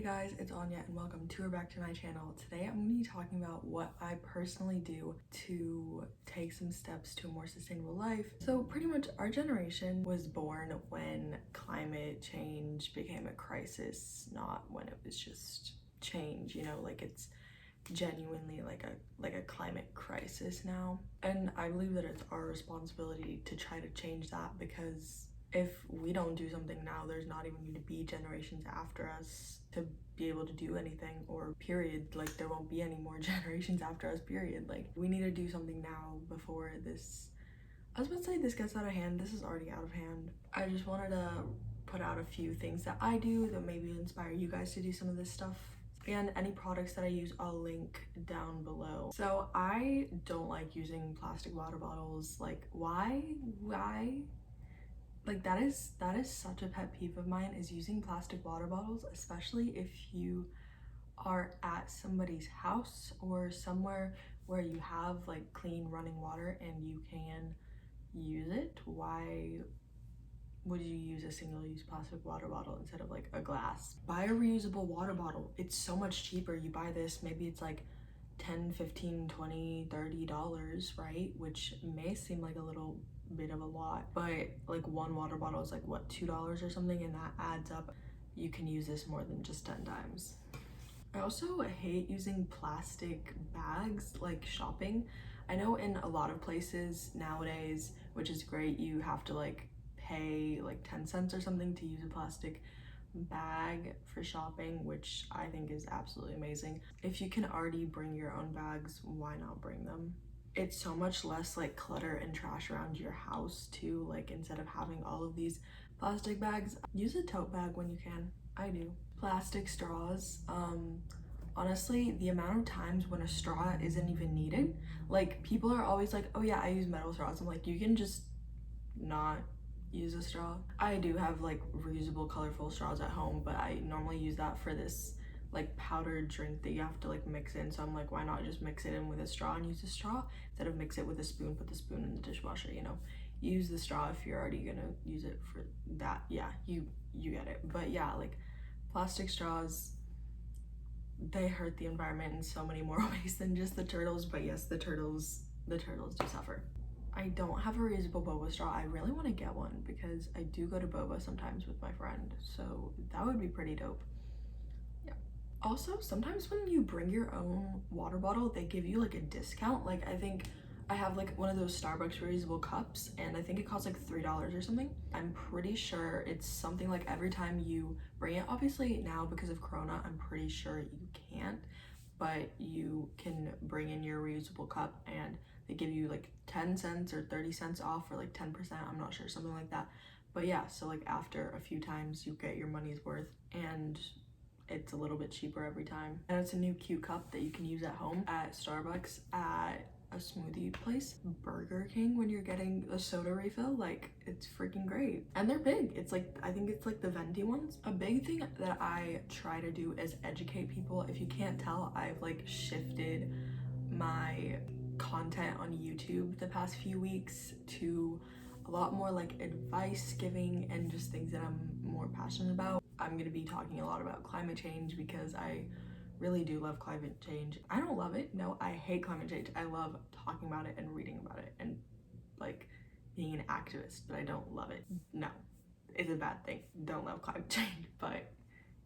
Hey guys, it's Anya and welcome to or back to my channel. Today I'm going to be talking about what I personally do to take some steps to a more sustainable life. So pretty much our generation was born when climate change became a crisis, not when it was just change, you know, like it's genuinely like a climate crisis now. And I believe that it's our responsibility to try to change that, because if we don't do something now, there's not even going to be generations after us to be able to do anything, or period. Like, there won't be any more generations after us, period. Like, we need to do something now before this, I was about to say this gets out of hand. This is already out of hand. I just wanted to put out a few things that I do that maybe inspire you guys to do some of this stuff. And any products that I use, I'll link down below. So I don't like using plastic water bottles. Like, why? Like, that is such a pet peeve of mine, is using plastic water bottles, especially if you are at somebody's house or somewhere where you have like clean running water and you can use it. Why would you use a single-use plastic water bottle instead of like a glass? Buy a reusable water bottle. It's so much cheaper. You buy this, maybe it's like 10, 15, 20, $30, right? Which may seem like a little bit of a lot, but like one water bottle is like what, $2 or something, and that adds up. You can use this more than just 10 times. I also hate using plastic bags like shopping. I know in a lot of places nowadays, which is great, you have to like pay like 10 cents or something to use a plastic bag for shopping, which I think is absolutely amazing. If you can already bring your own bags, why not bring them? It's so much less like clutter and trash around your house too. Like, instead of having all of these plastic bags, use a tote bag when you can. I do. Plastic straws. Honestly, the amount of times when a straw isn't even needed, like people are always like, oh yeah, I use metal straws. I'm like, you can just not use a straw. I do have like reusable colorful straws at home, but I normally use that for this like powdered drink that you have to like mix in. So I'm like, why not just mix it in with a straw and use a straw instead of mix it with a spoon, put the spoon in the dishwasher, you know? Use the straw if you're already gonna use it for that. Yeah, you get it. But yeah, like plastic straws, they hurt the environment in so many more ways than just the turtles. But yes, the turtles do suffer. I don't have a reusable boba straw. I really want to get one because I do go to boba sometimes with my friend, so that would be pretty dope. Yeah. Also, sometimes when you bring your own water bottle, they give you like a discount. Like, I think I have like one of those Starbucks reusable cups, and I think it costs like $3 or something. I'm pretty sure it's something like every time you bring it. Obviously now because of Corona, I'm pretty sure you can't, but you can bring in your reusable cup and they give you like 10 cents or 30 cents off, or like 10%, I'm not sure, something like that. But yeah, so like after a few times you get your money's worth, and it's a little bit cheaper every time. And it's a new cute cup that you can use at home, at Starbucks, at a smoothie place, Burger King, when you're getting a soda refill. Like, it's freaking great. And they're big. It's like, I think it's like the venti ones. A big thing that I try to do is educate people. If you can't tell, I've like shifted my content on YouTube the past few weeks to a lot more like advice giving and just things that I'm more passionate about. I'm gonna be talking a lot about climate change because I really do love climate change. I don't love it. No, I hate climate change. I love talking about it and reading about it and like being an activist, but I don't love it. No, it's a bad thing. Don't love climate change, but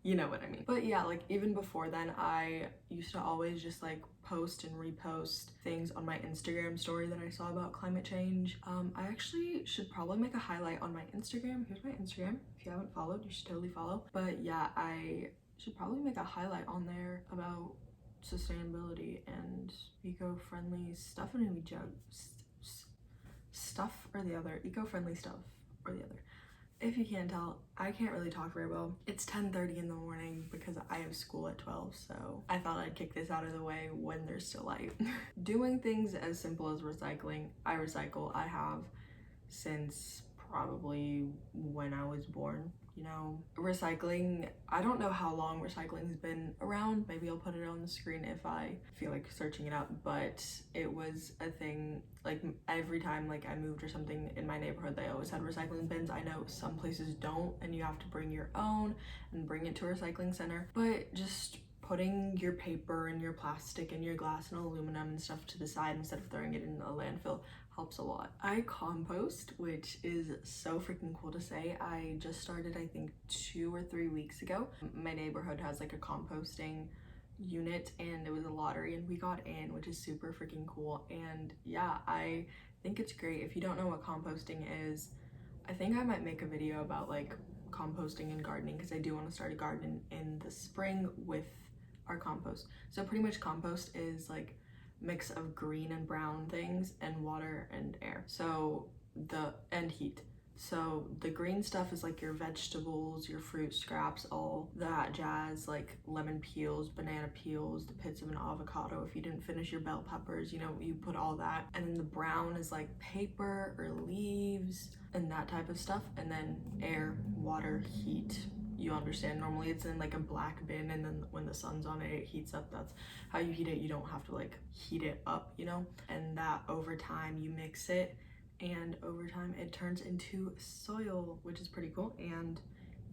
you know what I mean. But yeah, like even before then, I used to always just like post and repost things on my Instagram story that I saw about climate change. I actually should probably make a highlight on my Instagram. Here's my Instagram. If you haven't followed, you should totally follow. But yeah, I should probably make a highlight on there about sustainability and eco-friendly stuff. And we joke stuff or the other, eco-friendly stuff or the other. If you can't tell, I can't really talk very well. It's 10:30 in the morning because I have school at 12, so I thought I'd kick this out of the way when there's still light. Doing things as simple as recycling. I recycle. I have since probably when I was born. you know, recycling, I don't know how long recycling's been around. Maybe I'll put it on the screen if I feel like searching it up, but it was a thing. Like every time like I moved or something in my neighborhood, they always had recycling bins. I know some places don't, and you have to bring your own and bring it to a recycling center, but just putting your paper and your plastic and your glass and aluminum and stuff to the side instead of throwing it in a landfill helps a lot. I compost, which is so freaking cool to say. I just started, I think 2 or 3 weeks ago. My neighborhood has like a composting unit and it was a lottery and we got in, which is super freaking cool. And yeah, I think it's great. If you don't know what composting is, I think I might make a video about like composting and gardening, because I do want to start a garden in the spring with our compost. So pretty much compost is like mix of green and brown things and water and air, so and heat. So the green stuff is like your vegetables, your fruit scraps, all that jazz, like lemon peels, banana peels, the pits of an avocado. If you didn't finish your bell peppers, you know, you put all that. And then the brown is like paper or leaves and that type of stuff. And then air, water, heat. You understand, normally it's in like a black bin, and then when the sun's on it, it heats up. That's how you heat it. You don't have to like heat it up, you know? And that over time you mix it, and over time it turns into soil, which is pretty cool. And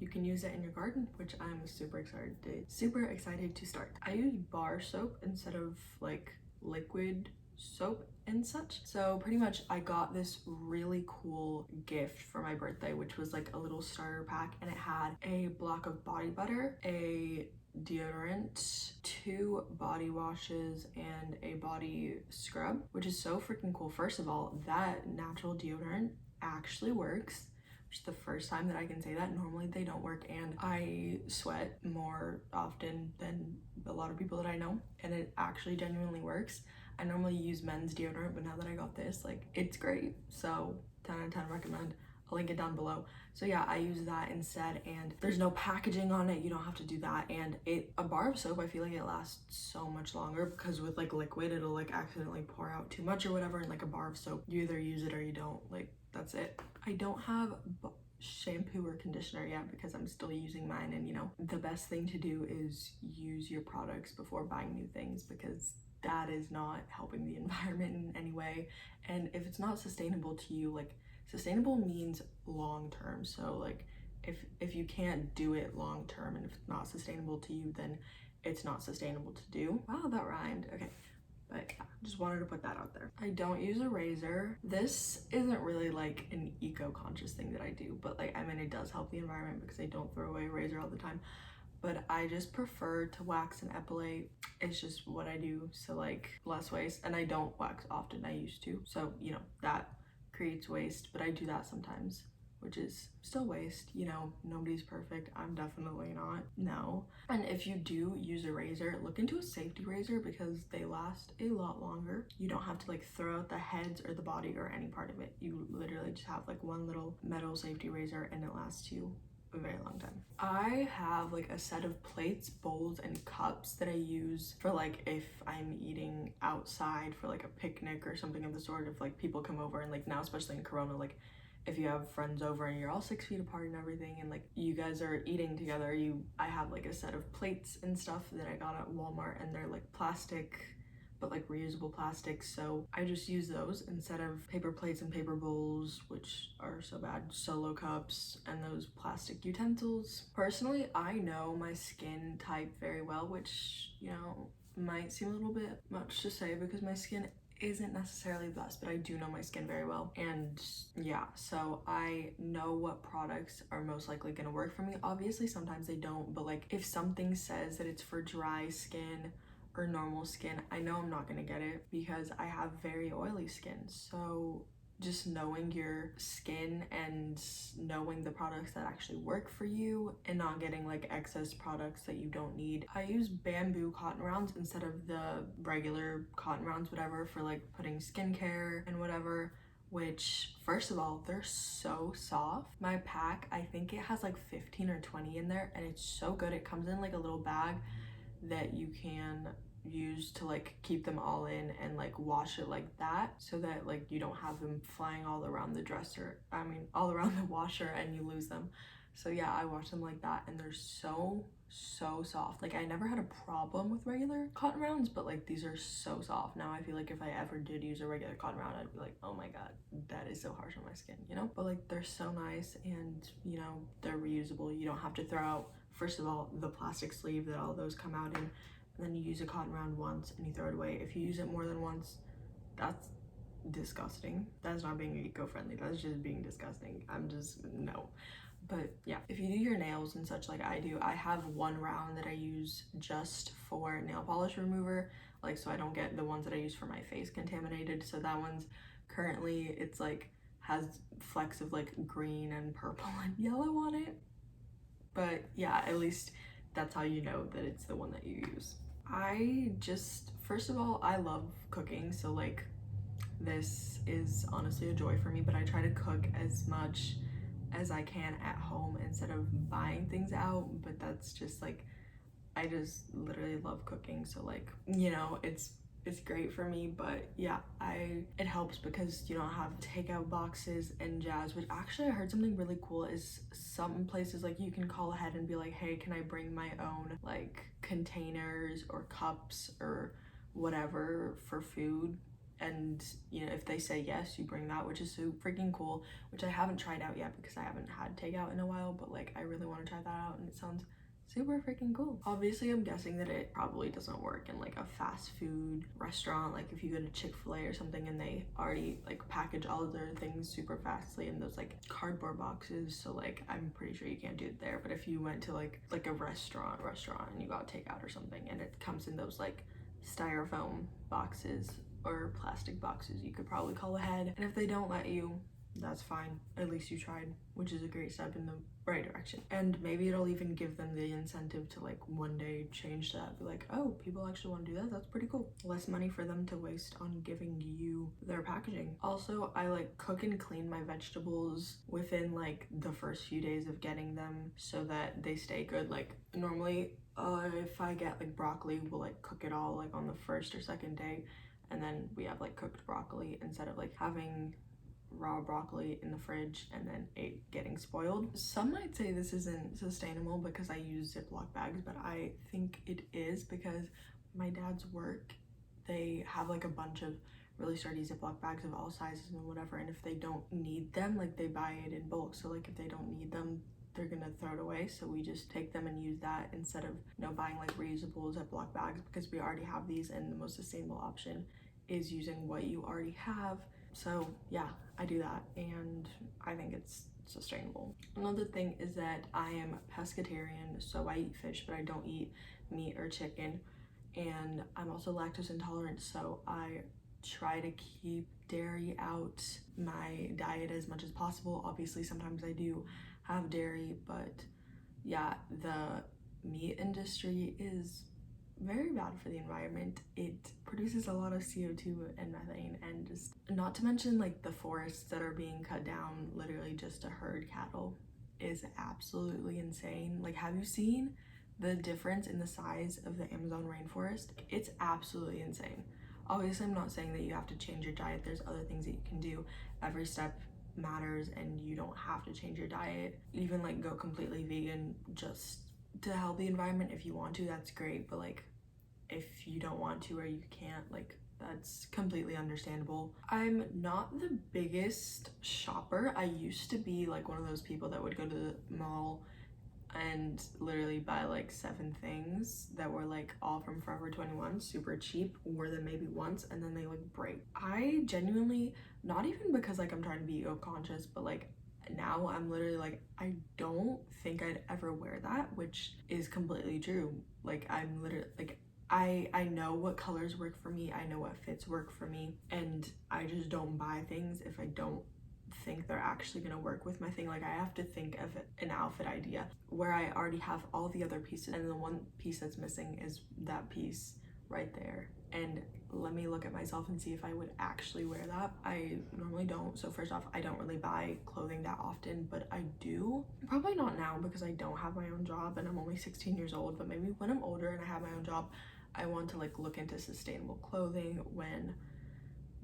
you can use it in your garden, which I'm super excited to start. I use bar soap instead of like liquid soap and such. So pretty much I got this really cool gift for my birthday, which was like a little starter pack, and it had a block of body butter, a deodorant, 2 body washes, and a body scrub, which is so freaking cool. First of all, that natural deodorant actually works, which is the first time that I can say that. Normally they don't work, and I sweat more often than a lot of people that I know, and it actually genuinely works. I normally use men's deodorant, but now that I got this, like, it's great. So 10 out of 10 recommend. I'll link it down below. So yeah, I use that instead, and there's no packaging on it. You don't have to do that. And a bar of soap, I feel like it lasts so much longer, because with like liquid, it'll like accidentally pour out too much or whatever. And like a bar of soap, you either use it or you don't. Like, that's it. I don't have shampoo or conditioner yet because I'm still using mine, and you know, the best thing to do is use your products before buying new things, because that is not helping the environment in any way. And if it's not sustainable to you, like, sustainable means long term. So like if you can't do it long term, and if it's not sustainable to you, then it's not sustainable to do. Wow, that rhymed. Okay. But yeah, just wanted to put that out there. I don't use a razor. This isn't really like an eco-conscious thing that I do, but like, I mean, it does help the environment because I don't throw away a razor all the time. But I just prefer to wax and epilate. It's just what I do, so like less waste. And I don't wax often, I used to. So, you know, that creates waste, but I do that sometimes, which is still waste. You know, nobody's perfect. I'm definitely not, no. And if you do use a razor, look into a safety razor because they last a lot longer. You don't have to like throw out the heads or the body or any part of it. You literally just have like one little metal safety razor, and it lasts you a very long time. I have like a set of plates, bowls, and cups that I use for like if I'm eating outside for like a picnic or something of the sort. If like people come over, and like now, especially in Corona, like if you have friends over and you're all 6 feet apart and everything, and like you guys are eating together, I have like a set of plates and stuff that I got at Walmart, and they're like plastic, but like reusable plastic. So I just use those instead of paper plates and paper bowls, which are so bad, solo cups, and those plastic utensils. Personally, I know my skin type very well, which, you know, might seem a little bit much to say because my skin isn't necessarily the best, but I do know my skin very well. And yeah, so I know what products are most likely gonna work for me. Obviously, sometimes they don't, but like if something says that it's for dry skin or normal skin, I know I'm not gonna get it because I have very oily skin. So just knowing your skin and knowing the products that actually work for you, and not getting like excess products that you don't need. I use bamboo cotton rounds instead of the regular cotton rounds, whatever, for like putting skincare and whatever, which first of all, they're so soft. My pack, I think it has like 15 or 20 in there, and it's so good. It comes in like a little bag that you can use to like keep them all in and like wash it like that, so that like you don't have them flying all around the dresser, all around the washer, and you lose them. So yeah, I wash them like that, and they're so soft. Like, I never had a problem with regular cotton rounds, but like these are so soft. Now I feel like if I ever did use a regular cotton round, I'd be like, oh my god, that is so harsh on my skin, you know? But like, they're so nice, and you know, they're reusable. You don't have to throw out, first of all, the plastic sleeve that all those come out in, and then you use a cotton round once and you throw it away. If you use it more than once, that's disgusting. That's not being eco-friendly, that's just being disgusting. I'm just, no. But yeah, if you do your nails and such like I do, I have one round that I use just for nail polish remover, like so I don't get the ones that I use for my face contaminated. So that one's currently, it's like has flecks of like green and purple and yellow on it. But yeah, at least that's how you know that it's the one that you use. I just, first of all, I love cooking, so like this is honestly a joy for me, but I try to cook as much as I can at home instead of buying things out. But that's just like, I just literally love cooking, so like, you know, it's great for me. But yeah, it helps because you don't have takeout boxes and jazz, which actually I heard something really cool is some places like you can call ahead and be like, hey, can I bring my own like containers or cups or whatever for food? And you know, if they say yes, you bring that, which is so freaking cool, which I haven't tried out yet because I haven't had takeout in a while, but like I really want to try that out, and it sounds super freaking cool. Obviously, I'm guessing that it probably doesn't work in like a fast food restaurant, like if you go to Chick-fil-A or something and they already like package all of their things super fastly in those like cardboard boxes, so like I'm pretty sure you can't do it there. But if you went to like a restaurant and you got takeout or something and it comes in those like styrofoam boxes or plastic boxes, you could probably call ahead. And if they don't let you, that's fine. At least you tried, which is a great step in the right direction. And maybe it'll even give them the incentive to like one day change that. Be like, oh, people actually want to do that. That's pretty cool. Less money for them to waste on giving you their packaging. Also, I like cook and clean my vegetables within like the first few days of getting them so that they stay good. Like normally, if I get like broccoli, we'll like cook it all like on the first or second day, and then we have like cooked broccoli instead of like having raw broccoli in the fridge and then it getting spoiled. Some might say this isn't sustainable because I use Ziploc bags, but I think it is because my dad's work, they have like a bunch of really sturdy Ziploc bags of all sizes and whatever, and if they don't need them, like they buy it in bulk, so like if they don't need them, they're gonna throw it away. So we just take them and use that instead of, you know, buying like reusable Ziploc bags, because we already have these and the most sustainable option is using what you already have. So yeah, I do that and I think it's sustainable. Another thing is that I am pescatarian, so I eat fish but I don't eat meat or chicken, and I'm also lactose intolerant, so I try to keep dairy out my diet as much as possible. Obviously sometimes I do have dairy, but yeah, the meat industry is very bad for the environment. It produces a lot of CO2 and methane, and just not to mention like the forests that are being cut down literally just to herd cattle is absolutely insane. Like, have you seen the difference in the size of the Amazon rainforest? It's absolutely insane. Obviously, I'm not saying that you have to change your diet. There's other things that you can do. Every step matters, and you don't have to change your diet. Even like go completely vegan just to help the environment. If you want to, that's great, but like if you don't want to or you can't, like that's completely understandable. I'm not the biggest shopper. I used to be like one of those people that would go to the mall and literally buy like 7 things that were like all from Forever 21, super cheap, wear them maybe once and then they like break. I genuinely, not even because like I'm trying to be eco-conscious, but like now I'm literally like, I don't think I'd ever wear that, which is completely true. Like I'm literally like, I know what colors work for me, I know what fits work for me, and I just don't buy things if I don't think they're actually gonna work with my thing. Like I have to think of an outfit idea where I already have all the other pieces, and the one piece that's missing is that piece right there. And let me look at myself and see if I would actually wear that. I normally don't. So first off, I don't really buy clothing that often, but I do. Probably not now because I don't have my own job and I'm only 16 years old, but maybe when I'm older and I have my own job, I want to like look into sustainable clothing when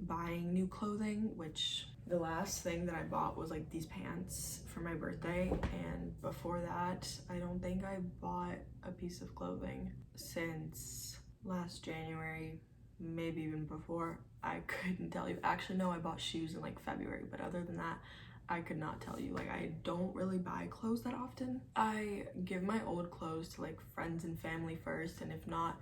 buying new clothing, which The last thing that I bought was like these pants for my birthday, and before that I don't think I bought a piece of clothing since last January, maybe even before. I couldn't tell you. Actually no, I bought shoes in like February, but other than that I could not tell you. Like, I don't really buy clothes that often. I give my old clothes to like friends and family first, and if not,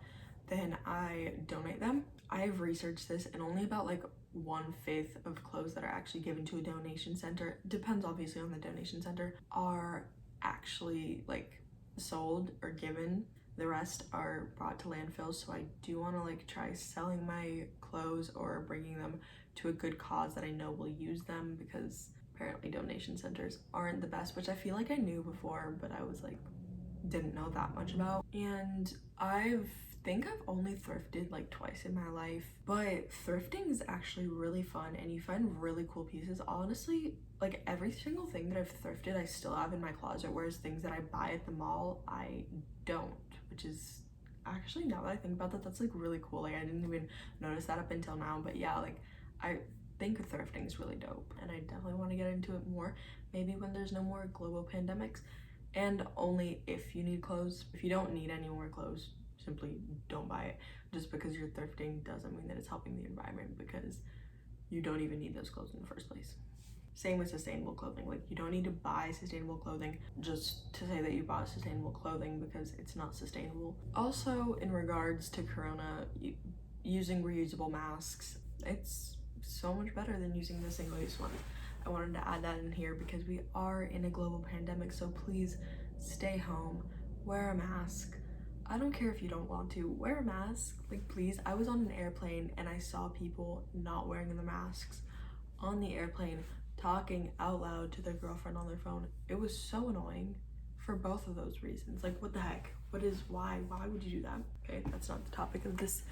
then I donate them. I've researched this, and only about like 1/5 of clothes that are actually given to a donation center, depends obviously on the donation center, are actually like sold or given. The rest are brought to landfills. So I do want to like try selling my clothes or bringing them to a good cause that I know will use them, because apparently donation centers aren't the best, which I feel like I knew before, but I was like, didn't know that much about. And I think I've only thrifted like twice in my life, but thrifting is actually really fun and you find really cool pieces. Honestly, like every single thing that I've thrifted I still have in my closet, whereas things that I buy at the mall I don't, which is actually, now that I think about that, that's like really cool. Like I didn't even notice that up until now, but yeah, like I think thrifting is really dope and I definitely want to get into it more, maybe when there's no more global pandemics. And only if you need clothes. If you don't need any more clothes, simply don't buy it. Just because you're thrifting doesn't mean that it's helping the environment, because you don't even need those clothes in the first place. Same with sustainable clothing. Like, you don't need to buy sustainable clothing just to say that you bought sustainable clothing, because it's not sustainable. Also, in regards to corona, using reusable masks, it's so much better than using the single-use ones. I wanted to add that in here because we are in a global pandemic, so please stay home, wear a mask. I don't care if you don't want to, wear a mask, like please. I was on an airplane and I saw people not wearing the masks on the airplane, talking out loud to their girlfriend on their phone. It was so annoying for both of those reasons. Like, what the heck? Why would you do that? Okay, that's not the topic of this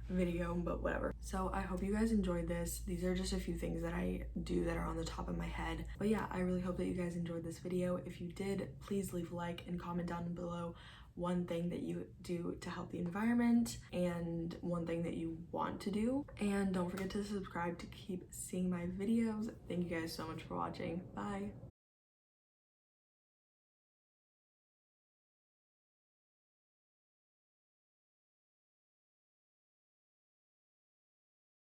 video, but whatever. So I hope you guys enjoyed this. These are just a few things that I do that are on the top of my head. But yeah, I really hope that you guys enjoyed this video. If you did, please leave a like and comment down below one thing that you do to help the environment and one thing that you want to do. And don't forget to subscribe to keep seeing my videos. Thank you guys so much for watching. Bye.